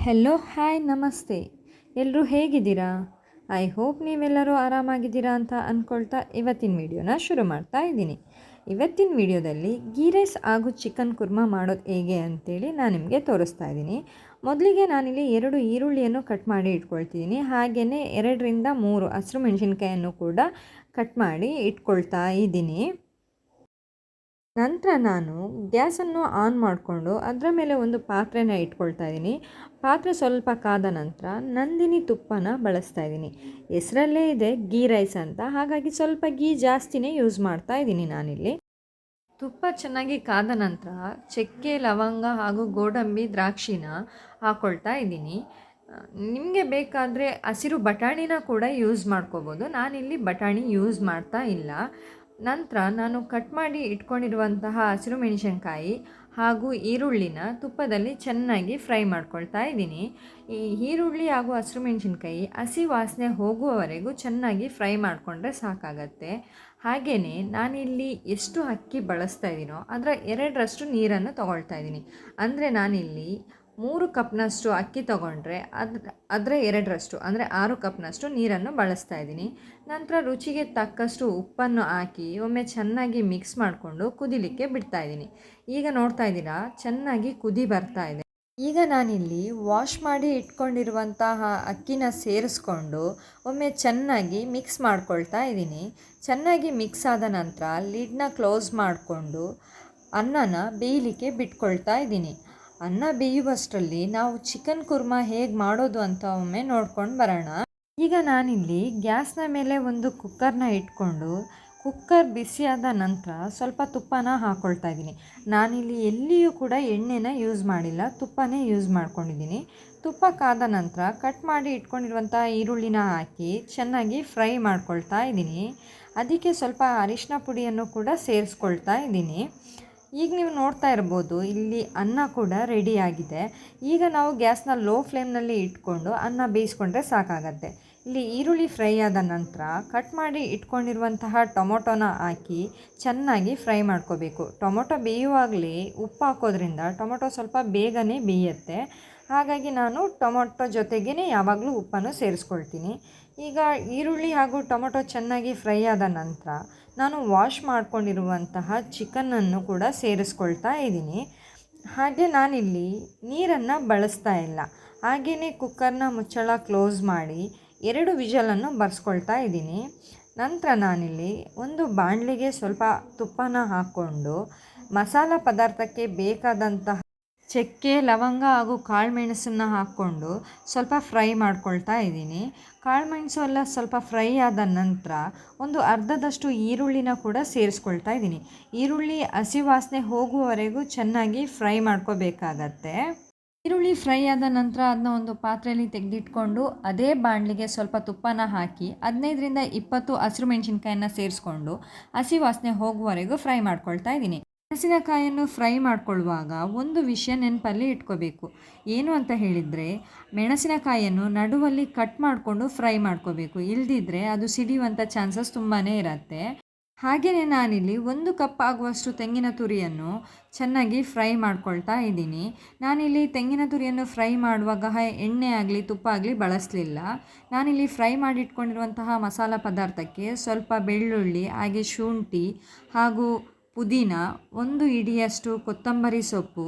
Hello hi ನಮಸ್ತೆ. ಎಲ್ಲರೂ ಹೇಗಿದ್ದೀರಾ? ಐ ಹೋಪ್ ನೀವೆಲ್ಲರೂ ಆರಾಮಾಗಿದ್ದೀರಾ ಅಂತ ಅಂದ್ಕೊಳ್ತಾ ಇವತ್ತಿನ ವಿಡಿಯೋನ ಶುರು ಮಾಡ್ತಾ ಇದ್ದೀನಿ. ಇವತ್ತಿನ ವಿಡಿಯೋದಲ್ಲಿ ಗೀ ರೈಸ್ ಹಾಗೂ ಚಿಕನ್ ಕುರ್ಮಾ ಮಾಡೋದು ಹೇಗೆ ಅಂತೇಳಿ ನಾನು ನಿಮಗೆ ತೋರಿಸ್ತಾ ಇದ್ದೀನಿ. ಮೊದಲಿಗೆ ನಾನಿಲ್ಲಿ 2 ಈರುಳ್ಳಿಯನ್ನು ಕಟ್ ಮಾಡಿ ಇಟ್ಕೊಳ್ತಿದ್ದೀನಿ. ಹಾಗೆಯೇ 2ರಿಂದ 3 ಹಸಿರು ಮೆಣಸಿನ್ಕಾಯನ್ನು ಕೂಡ ಕಟ್ ಮಾಡಿ ಇಟ್ಕೊಳ್ತಾ ಇದ್ದೀನಿ. ನಂತರ ನಾನು ಗ್ಯಾಸನ್ನು ಆನ್ ಮಾಡಿಕೊಂಡು ಅದರ ಮೇಲೆ ಒಂದು ಪಾತ್ರೆನ ಇಟ್ಕೊಳ್ತಾ ಇದ್ದೀನಿ. ಪಾತ್ರೆ ಸ್ವಲ್ಪ ಕಾದ ನಂತರ ನಂದಿನಿ ತುಪ್ಪನ ಬಳಸ್ತಾ ಇದ್ದೀನಿ. ಹೆಸರಲ್ಲೇ ಇದೆ ಗೀ ರೈಸ್ ಅಂತ, ಹಾಗಾಗಿ ಸ್ವಲ್ಪ ಗೀ ಜಾಸ್ತಿನೇ ಯೂಸ್ ಮಾಡ್ತಾ ಇದ್ದೀನಿ ನಾನಿಲ್ಲಿ. ತುಪ್ಪ ಚೆನ್ನಾಗಿ ಕಾದ ನಂತರ ಚಕ್ಕೆ, ಲವಂಗ ಹಾಗೂ ಗೋಡಂಬಿ, ದ್ರಾಕ್ಷಿನ ಹಾಕ್ಕೊಳ್ತಾ ಇದ್ದೀನಿ. ನಿಮಗೆ ಬೇಕಾದರೆ ಹಸಿರು ಬಟಾಣಿನ ಕೂಡ ಯೂಸ್ ಮಾಡ್ಕೋಬೋದು. ನಾನಿಲ್ಲಿ ಬಟಾಣಿ ಯೂಸ್ ಮಾಡ್ತಾ ಇಲ್ಲ. ನಂತರ ನಾನು ಕಟ್ ಮಾಡಿ ಇಟ್ಕೊಂಡಿರುವಂತಹ ಹಸಿರು ಮೆಣಸಿನ್ಕಾಯಿ ಹಾಗೂ ಈರುಳ್ಳಿನ ತುಪ್ಪದಲ್ಲಿ ಚೆನ್ನಾಗಿ ಫ್ರೈ ಮಾಡ್ಕೊಳ್ತಾ ಇದ್ದೀನಿ. ಈ ಈರುಳ್ಳಿ ಹಾಗೂ ಹಸಿರು ಮೆಣಸಿನ್ಕಾಯಿ ಹಸಿ ವಾಸನೆ ಹೋಗುವವರೆಗೂ ಚೆನ್ನಾಗಿ ಫ್ರೈ ಮಾಡಿಕೊಂಡ್ರೆ ಸಾಕಾಗತ್ತೆ. ಹಾಗೆಯೇ ನಾನಿಲ್ಲಿ ಎಷ್ಟು ಅಕ್ಕಿ ಬಳಸ್ತಾ ಇದ್ದೀನೋ ಅದರ 2ರಷ್ಟು ನೀರನ್ನು ತೊಗೊಳ್ತಾ ಇದ್ದೀನಿ. ಅಂದರೆ ನಾನಿಲ್ಲಿ 3 ಕಪ್ನಷ್ಟು ಅಕ್ಕಿ ತೊಗೊಂಡ್ರೆ ಅದರ 2ರಷ್ಟು ಅಂದರೆ 6 ಕಪ್ನಷ್ಟು ನೀರನ್ನು ಬಳಸ್ತಾ ಇದ್ದೀನಿ. ನಂತರ ರುಚಿಗೆ ತಕ್ಕಷ್ಟು ಉಪ್ಪನ್ನು ಹಾಕಿ ಒಮ್ಮೆ ಚೆನ್ನಾಗಿ ಮಿಕ್ಸ್ ಮಾಡಿಕೊಂಡು ಕುದಿಲಿಕ್ಕೆ ಬಿಡ್ತಾ ಇದ್ದೀನಿ. ಈಗ ನೋಡ್ತಾ ಇದ್ದೀರಾ, ಚೆನ್ನಾಗಿ ಕುದಿ ಬರ್ತಾ ಇದೆ. ಈಗ ನಾನಿಲ್ಲಿ ವಾಶ್ ಮಾಡಿ ಇಟ್ಕೊಂಡಿರುವಂತಹ ಅಕ್ಕಿನ ಸೇರಿಸ್ಕೊಂಡು ಒಮ್ಮೆ ಚೆನ್ನಾಗಿ ಮಿಕ್ಸ್ ಮಾಡ್ಕೊಳ್ತಾ ಇದ್ದೀನಿ. ಚೆನ್ನಾಗಿ ಮಿಕ್ಸ್ ಆದ ನಂತರ ಲಿಡ್ನ ಕ್ಲೋಸ್ ಮಾಡಿಕೊಂಡು ಅನ್ನನ ಬೇಯಲಿಕ್ಕೆ ಬಿಟ್ಕೊಳ್ತಾ ಇದ್ದೀನಿ. ಅನ್ನ ಬೇಯುವಷ್ಟರಲ್ಲಿ ನಾವು ಚಿಕನ್ ಕುರ್ಮಾ ಹೇಗೆ ಮಾಡೋದು ಅಂತ ಒಮ್ಮೆ ನೋಡ್ಕೊಂಡು ಬರೋಣ. ಈಗ ನಾನಿಲ್ಲಿ ಗ್ಯಾಸ್ನ ಮೇಲೆ ಒಂದು ಕುಕ್ಕರ್ನ ಇಟ್ಕೊಂಡು ಕುಕ್ಕರ್ ಬಿಸಿಯಾದ ನಂತರ ಸ್ವಲ್ಪ ತುಪ್ಪನ ಹಾಕ್ಕೊಳ್ತಾ ಇದ್ದೀನಿ. ನಾನಿಲ್ಲಿ ಎಲ್ಲಿಯೂ ಕೂಡ ಎಣ್ಣೆನ ಯೂಸ್ ಮಾಡಿಲ್ಲ, ತುಪ್ಪನೇ ಯೂಸ್ ಮಾಡ್ಕೊಂಡಿದ್ದೀನಿ. ತುಪ್ಪ ಕಾದ ನಂತರ ಕಟ್ ಮಾಡಿ ಇಟ್ಕೊಂಡಿರುವಂಥ ಈರುಳ್ಳಿನ ಹಾಕಿ ಚೆನ್ನಾಗಿ ಫ್ರೈ ಮಾಡ್ಕೊಳ್ತಾ ಇದ್ದೀನಿ. ಅದಕ್ಕೆ ಸ್ವಲ್ಪ ಅರಿಶಿನ ಪುಡಿಯನ್ನು ಕೂಡ ಸೇರಿಸ್ಕೊಳ್ತಾ ಇದ್ದೀನಿ. ಈಗ ನೀವು ನೋಡ್ತಾ ಇರ್ಬೋದು, ಇಲ್ಲಿ ಅನ್ನ ಕೂಡ ರೆಡಿಯಾಗಿದೆ. ಈಗ ನಾವು ಗ್ಯಾಸ್ನ ಲೋ ಫ್ಲೇಮ್ನಲ್ಲಿ ಇಟ್ಕೊಂಡು ಅನ್ನ ಬೇಯಿಸ್ಕೊಂಡ್ರೆ ಸಾಕಾಗತ್ತೆ. ಇಲ್ಲಿ ಈರುಳ್ಳಿ ಫ್ರೈ ಆದ ನಂತರ ಕಟ್ ಮಾಡಿ ಇಟ್ಕೊಂಡಿರುವಂತಹ ಟೊಮೊಟೊನ ಹಾಕಿ ಚೆನ್ನಾಗಿ ಫ್ರೈ ಮಾಡ್ಕೋಬೇಕು. ಟೊಮೊಟೊ ಬೇಯುವಾಗಲೇ ಉಪ್ಪು ಹಾಕೋದ್ರಿಂದ ಟೊಮೊಟೊ ಸ್ವಲ್ಪ ಬೇಗನೆ ಬೇಯುತ್ತೆ. ಹಾಗಾಗಿ ನಾನು ಟೊಮೊಟೊ ಜೊತೆಗೇ ಯಾವಾಗಲೂ ಉಪ್ಪನ್ನು ಸೇರಿಸ್ಕೊಳ್ತೀನಿ. ಈಗ ಈರುಳ್ಳಿ ಹಾಗೂ ಟೊಮೊಟೊ ಚೆನ್ನಾಗಿ ಫ್ರೈ ಆದ ನಂತರ ನಾನು ವಾಶ್ ಮಾಡ್ಕೊಂಡಿರುವಂತಹ ಚಿಕನನ್ನು ಕೂಡ ಸೇರಿಸ್ಕೊಳ್ತಾ ಇದ್ದೀನಿ. ಹಾಗೆ ನಾನಿಲ್ಲಿ ನೀರನ್ನು ಬಳಸ್ತಾ ಇಲ್ಲ. ಹಾಗೆಯೇ ಕುಕ್ಕರ್ನ ಮುಚ್ಚಳ ಕ್ಲೋಸ್ ಮಾಡಿ 2 ವಿಷಲನ್ನು ಬರ್ಸ್ಕೊಳ್ತಾ ಇದ್ದೀನಿ. ನಂತರ ನಾನಿಲ್ಲಿ ಒಂದು ಬಾಣಲಿಗೆ ಸ್ವಲ್ಪ ತುಪ್ಪನ ಹಾಕ್ಕೊಂಡು ಮಸಾಲ ಪದಾರ್ಥಕ್ಕೆ ಬೇಕಾದಂತಹ ಚಕ್ಕೆ, ಲವಂಗ ಹಾಗೂ ಕಾಳುಮೆಣಸನ್ನು ಹಾಕ್ಕೊಂಡು ಸ್ವಲ್ಪ ಫ್ರೈ ಮಾಡ್ಕೊಳ್ತಾ ಇದ್ದೀನಿ. ಕಾಳುಮೆಣಸು ಎಲ್ಲ ಸ್ವಲ್ಪ ಫ್ರೈ ಆದ ನಂತರ ಒಂದು ಅರ್ಧದಷ್ಟು ಈರುಳ್ಳಿನ ಕೂಡ ಸೇರಿಸ್ಕೊಳ್ತಾ ಇದ್ದೀನಿ. ಈರುಳ್ಳಿ ಹಸಿ ವಾಸನೆ ಹೋಗುವವರೆಗೂ ಚೆನ್ನಾಗಿ ಫ್ರೈ ಮಾಡ್ಕೋಬೇಕಾಗತ್ತೆ. ಈರುಳ್ಳಿ ಫ್ರೈ ಆದ ನಂತರ ಅದನ್ನ ಒಂದು ಪಾತ್ರೆಯಲ್ಲಿ ತೆಗೆದಿಟ್ಕೊಂಡು ಅದೇ ಬಾಣಲಿಗೆ ಸ್ವಲ್ಪ ತುಪ್ಪನ ಹಾಕಿ 15ರಿಂದ 20 ಹಸಿರು ಮೆಣಸಿನ್ಕಾಯಿನ ಸೇರಿಸ್ಕೊಂಡು ಹಸಿ ವಾಸನೆ ಹೋಗುವವರೆಗೂ ಫ್ರೈ ಮಾಡ್ಕೊಳ್ತಾ ಇದ್ದೀನಿ. ಮೆಣಸಿನಕಾಯಿಯನ್ನು ಫ್ರೈ ಮಾಡ್ಕೊಳ್ಳುವಾಗ ಒಂದು ವಿಷಯ ನೆನಪಲ್ಲಿ ಇಟ್ಕೋಬೇಕು. ಏನು ಅಂತ ಹೇಳಿದರೆ, ಮೆಣಸಿನಕಾಯಿಯನ್ನು ನಡುವಲ್ಲಿ ಕಟ್ ಮಾಡಿಕೊಂಡು ಫ್ರೈ ಮಾಡ್ಕೋಬೇಕು. ಇಲ್ಲದಿದ್ದರೆ ಅದು ಸಿಡಿಯುವಂಥ ಚಾನ್ಸಸ್ ತುಂಬಾ ಇರುತ್ತೆ. ಹಾಗೆಯೇ ನಾನಿಲ್ಲಿ 1 ಕಪ್ ಆಗುವಷ್ಟು ತೆಂಗಿನ ತುರಿಯನ್ನು ಚೆನ್ನಾಗಿ ಫ್ರೈ ಮಾಡ್ಕೊಳ್ತಾ ಇದ್ದೀನಿ. ನಾನಿಲ್ಲಿ ತೆಂಗಿನ ತುರಿಯನ್ನು ಫ್ರೈ ಮಾಡುವಾಗ ಎಣ್ಣೆ ಆಗಲಿ ತುಪ್ಪ ಆಗಲಿ ಬಳಸಲಿಲ್ಲ. ನಾನಿಲ್ಲಿ ಫ್ರೈ ಮಾಡಿಟ್ಕೊಂಡಿರುವಂತಹ ಮಸಾಲ ಪದಾರ್ಥಕ್ಕೆ ಸ್ವಲ್ಪ ಬೆಳ್ಳುಳ್ಳಿ, ಹಾಗೆ ಶುಂಠಿ ಹಾಗೂ ಪುದೀನ, 1 ಹಿಡಿಯಷ್ಟು ಕೊತ್ತಂಬರಿ ಸೊಪ್ಪು,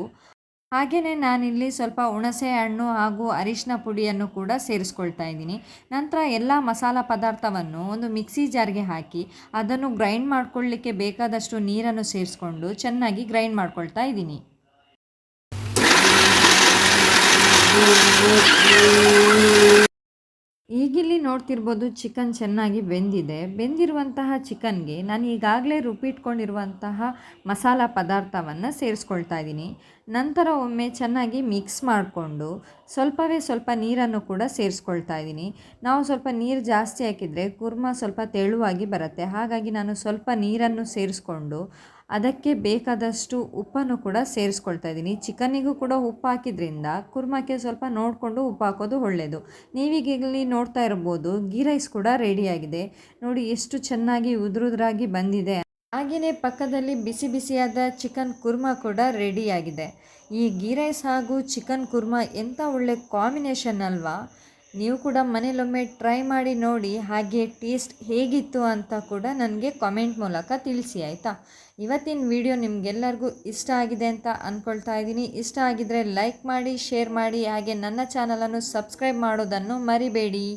ಹಾಗೆಯೇ ನಾನಿಲ್ಲಿ ಸ್ವಲ್ಪ ಹುಣಸೆ ಹಣ್ಣು ಹಾಗೂ ಅರಿಶಿನ ಪುಡಿಯನ್ನು ಕೂಡ ಸೇರಿಸ್ಕೊಳ್ತಾ ಇದ್ದೀನಿ. ನಂತರ ಎಲ್ಲ ಮಸಾಲ ಪದಾರ್ಥವನ್ನು ಒಂದು ಮಿಕ್ಸಿ ಜಾರ್ಗೆ ಹಾಕಿ ಅದನ್ನು ಗ್ರೈಂಡ್ ಮಾಡ್ಕೊಳ್ಳಿಕ್ಕೆ ಬೇಕಾದಷ್ಟು ನೀರನ್ನು ಸೇರಿಸ್ಕೊಂಡು ಚೆನ್ನಾಗಿ ಗ್ರೈಂಡ್ ಮಾಡ್ಕೊಳ್ತಾ ಇದ್ದೀನಿ. ಈಗಿಲ್ಲಿ ನೋಡ್ತಿರ್ಬೋದು, ಚಿಕನ್ ಚೆನ್ನಾಗಿ ಬೆಂದಿರುವಂತಹ ಚಿಕನ್ಗೆ ನಾನು ಈಗಾಗಲೇ ರುಬ್ಬಿಟ್ಕೊಂಡಿರುವಂತಹ ಮಸಾಲ ಪದಾರ್ಥವನ್ನು ಸೇರಿಸ್ಕೊಳ್ತಾ ಇದ್ದೀನಿ. ನಂತರ ಒಮ್ಮೆ ಚೆನ್ನಾಗಿ ಮಿಕ್ಸ್ ಮಾಡಿಕೊಂಡು ಸ್ವಲ್ಪ ನೀರನ್ನು ಕೂಡ ಸೇರಿಸ್ಕೊಳ್ತಾ ಇದ್ದೀನಿ. ನಾವು ಸ್ವಲ್ಪ ನೀರು ಜಾಸ್ತಿ ಹಾಕಿದರೆ ಕುರ್ಮಾ ಸ್ವಲ್ಪ ತೆಳುವಾಗಿ ಬರುತ್ತೆ. ಹಾಗಾಗಿ ನಾನು ಸ್ವಲ್ಪ ನೀರನ್ನು ಸೇರಿಸ್ಕೊಂಡು ಅದಕ್ಕೆ ಬೇಕಾದಷ್ಟು ಉಪ್ಪನ್ನು ಕೂಡ ಸೇರಿಸ್ಕೊಳ್ತಾ ಇದ್ದೀನಿ. ಚಿಕನ್ನಿಗೂ ಕೂಡ ಉಪ್ಪು ಹಾಕಿದ್ರಿಂದ ಕುರ್ಮಕ್ಕೆ ಸ್ವಲ್ಪ ನೋಡಿಕೊಂಡು ಉಪ್ಪು ಹಾಕೋದು ಒಳ್ಳೆಯದು. ನೀವೀಗ ಇಲ್ಲಿ ನೋಡ್ತಾ ಇರ್ಬೋದು, ಗೀ ರೈಸ್ ಕೂಡ ರೆಡಿಯಾಗಿದೆ. ನೋಡಿ ಎಷ್ಟು ಚೆನ್ನಾಗಿ ಉದುರುದ್ರಾಗಿ ಬಂದಿದೆ. ಹಾಗೆಯೇ ಪಕ್ಕದಲ್ಲಿ ಬಿಸಿ ಬಿಸಿಯಾದ ಚಿಕನ್ ಕುರ್ಮಾ ಕೂಡ ರೆಡಿಯಾಗಿದೆ. ಈ ಗೀ ರೈಸ್ ಹಾಗೂ ಚಿಕನ್ ಕುರ್ಮಾ ಎಂಥ ಒಳ್ಳೆ ಕಾಂಬಿನೇಷನ್ ಅಲ್ವಾ. ನೀವು ಕೂಡ ಮನೇಲೊಮ್ಮೆ ಟ್ರೈ ಮಾಡಿ ನೋಡಿ, ಹಾಗೆ ಟೇಸ್ಟ್ ಹೇಗಿತ್ತು ಅಂತ ಕೂಡ ನನಗೆ ಕಾಮೆಂಟ್ ಮೂಲಕ ತಿಳಿಸಿ ಆಯಿತಾ. ಇವತ್ತಿನ ವಿಡಿಯೋ ನಿಮಗೆಲ್ಲರಿಗೂ ಇಷ್ಟ ಆಗಿದೆ ಅಂತ ಅಂದ್ಕೊಳ್ತಾ ಇದ್ದೀನಿ. ಇಷ್ಟ ಆಗಿದ್ದರೆ ಲೈಕ್ ಮಾಡಿ, ಶೇರ್ ಮಾಡಿ, ಹಾಗೆ ನನ್ನ ಚಾನಲನ್ನು ಸಬ್ಸ್ಕ್ರೈಬ್ ಮಾಡೋದನ್ನು ಮರಿಬೇಡಿ.